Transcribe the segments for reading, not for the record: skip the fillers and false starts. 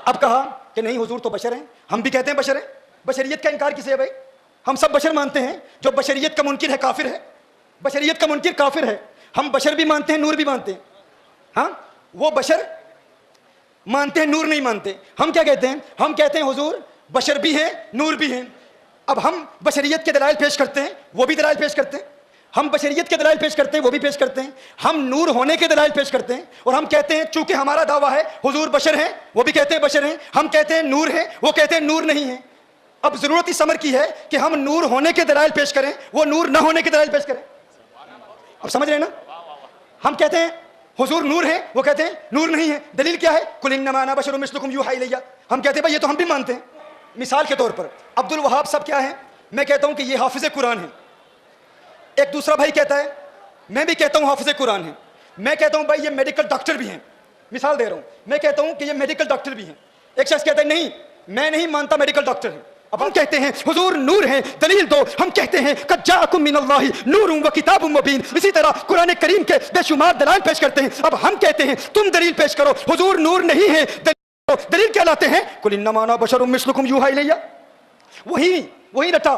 اب کہا کہ نہیں حضور تو بشر ہیں، ہم بھی کہتے ہیں بشر ہیں، بشریت کا انکار کسے ہے بھائی؟ ہم سب بشر مانتے ہیں، جو بشریت کا منکر ہے کافر ہے، بشریت کا منکر کافر ہے۔ ہم بشر بھی مانتے ہیں، نور بھی مانتے ہیں، ہاں وہ بشر مانتے ہیں، نور نہیں مانتے۔ ہم کیا کہتے ہیں؟ ہم کہتے ہیں حضور بشر بھی ہیں، نور بھی ہیں۔ اب ہم بشریت کے دلائل پیش کرتے ہیں، وہ بھی دلائل پیش کرتے ہیں، ہم بشریت کے دلائل پیش کرتے ہیں، وہ بھی پیش کرتے ہیں، ہم نور ہونے کے دلائل پیش کرتے ہیں، اور ہم کہتے ہیں چونکہ ہمارا دعویٰ ہے حضور بشر ہیں، وہ بھی کہتے ہیں بشر ہیں، ہم کہتے ہیں نور ہیں، وہ کہتے ہیں نور نہیں ہیں۔ اب ضرورت اس امر کی ہے کہ ہم نور ہونے کے دلائل پیش کریں، وہ نور نہ ہونے کے دلائل پیش کریں۔ اب سمجھ رہے ہیں نا؟ ہم کہتے ہیں حضور نور ہیں، وہ کہتے ہیں نور نہیں ہے، دلیل کیا ہے؟ قل انما انا بشر مثلکم یوحی الی۔ ہم کہتے ہیں بھائی یہ تو ہم بھی مانتے ہیں۔ مثال کے طور پر عبد الوہاب صاحب کیا ہیں؟ میں کہتا ہوں کہ یہ حافظ قرآن ہیں، ایک دوسرا بھائی کہتا ہے میں بھی کہتا ہوں حافظ قرآن ہیں، میں کہتا ہوں بھائی یہ میڈیکل ڈاکٹر بھی ہیں، مثال دے رہا ہوں، میں کہتا ہوں کہ یہ میڈیکل ڈاکٹر بھی ہیں، ایک شخص کہتا ہے نہیں میں نہیں مانتا میڈیکل ڈاکٹر ہیں۔ اب ہم کہتے ہیں حضور نور ہیں، دلیل دو، ہم کہتے ہیں قد جاءکم من اللہ نور و کتاب مبین، اسی طرح قرآن کریم کے بے شمار دلائل پیش کرتے ہیں۔ اب ہم کہتے ہیں تم دلیل پیش کرو، حضور نور نہیں ہے، دلیل کیا لاتے ہیں؟ قل انما انا بشر مثلکم یوحی الی۔ وہی رٹا،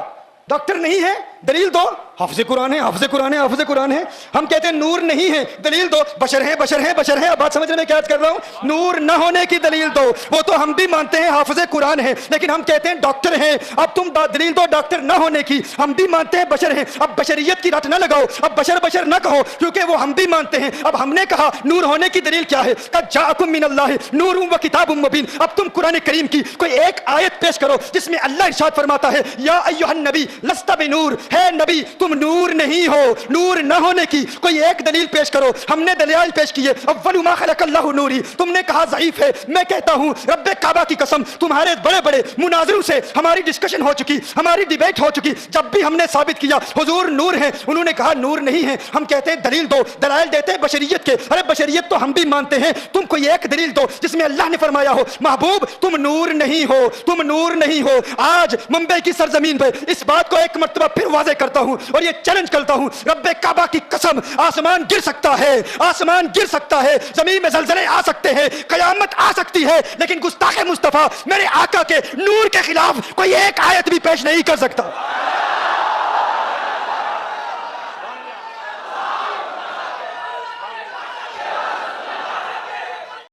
ڈاکٹر نہیں ہے، دلیل دو، حافظ قرآن ہے، حافظ قرآن ہے، حافظ قرآن ہے۔ ہم کہتے ہیں نور نہیں ہے، دلیل دو، بشر ہے، بشر ہے، بشر ہے۔ اب بات سمجھنے میں کیا عرض کر رہا ہوں؟ نور نہ ہونے کی دلیل دو، وہ تو ہم بھی مانتے ہیں حافظ قرآن ہے، لیکن ہم کہتے ہیں ڈاکٹر ہیں۔ اب تم دلیل دو ڈاکٹر نہ ہونے کی، ہم بھی مانتے ہیں بشر ہیں۔ اب بشریت کی رٹ نہ لگاؤ، اب بشر بشر نہ کہو، کیونکہ وہ ہم بھی مانتے ہیں۔ اب ہم نے کہا نور ہونے کی دلیل کیا ہے؟ قد جاءکم من اللہ نور و کتاب مبین۔ اب تم قرآن کریم کی کوئی ایک آیت پیش کرو جس میں اللہ ارشاد فرماتا ہے یا ایھا النبی لست بنور، ہے نبی تم نور نہیں ہو۔ نور نہ ہونے کی کوئی ایک دلیل پیش کرو۔ ہم نے دلائل پیش کیے، اول ما خلق اللہ نوری، تم نے کہا ضعیف ہے۔ میں کہتا ہوں رب کعبہ کی قسم تمہارے بڑے بڑے مناظروں سے ہماری ڈسکشن ہو چکی، ہماری ڈیبیٹ ہو چکی، جب بھی ہم نے ثابت کیا حضور نور ہیں، انہوں نے کہا نور نہیں ہے۔ ہم کہتے ہیں دلیل دو، دلائل دیتے ہیں بشریت کے، ارے بشریت تو ہم بھی مانتے ہیں، تم کوئی ایک دلیل دو جس میں اللہ نے فرمایا ہو محبوب تم نور نہیں ہو، تم نور نہیں ہو۔ آج ممبئی کی سرزمین پہ اس بات کو ایک مرتبہ پھر واضح کرتا ہوں اور یہ چیلنج کرتا ہوں، رب کعبہ کی قسم آسمان گر سکتا ہے، آسمان گر سکتا ہے، زمین میں زلزلے آ سکتے ہیں، قیامت آ سکتی ہے، لیکن گستاخ مصطفیٰ میرے آقا کے نور کے خلاف کوئی ایک آیت بھی پیش نہیں کر سکتا۔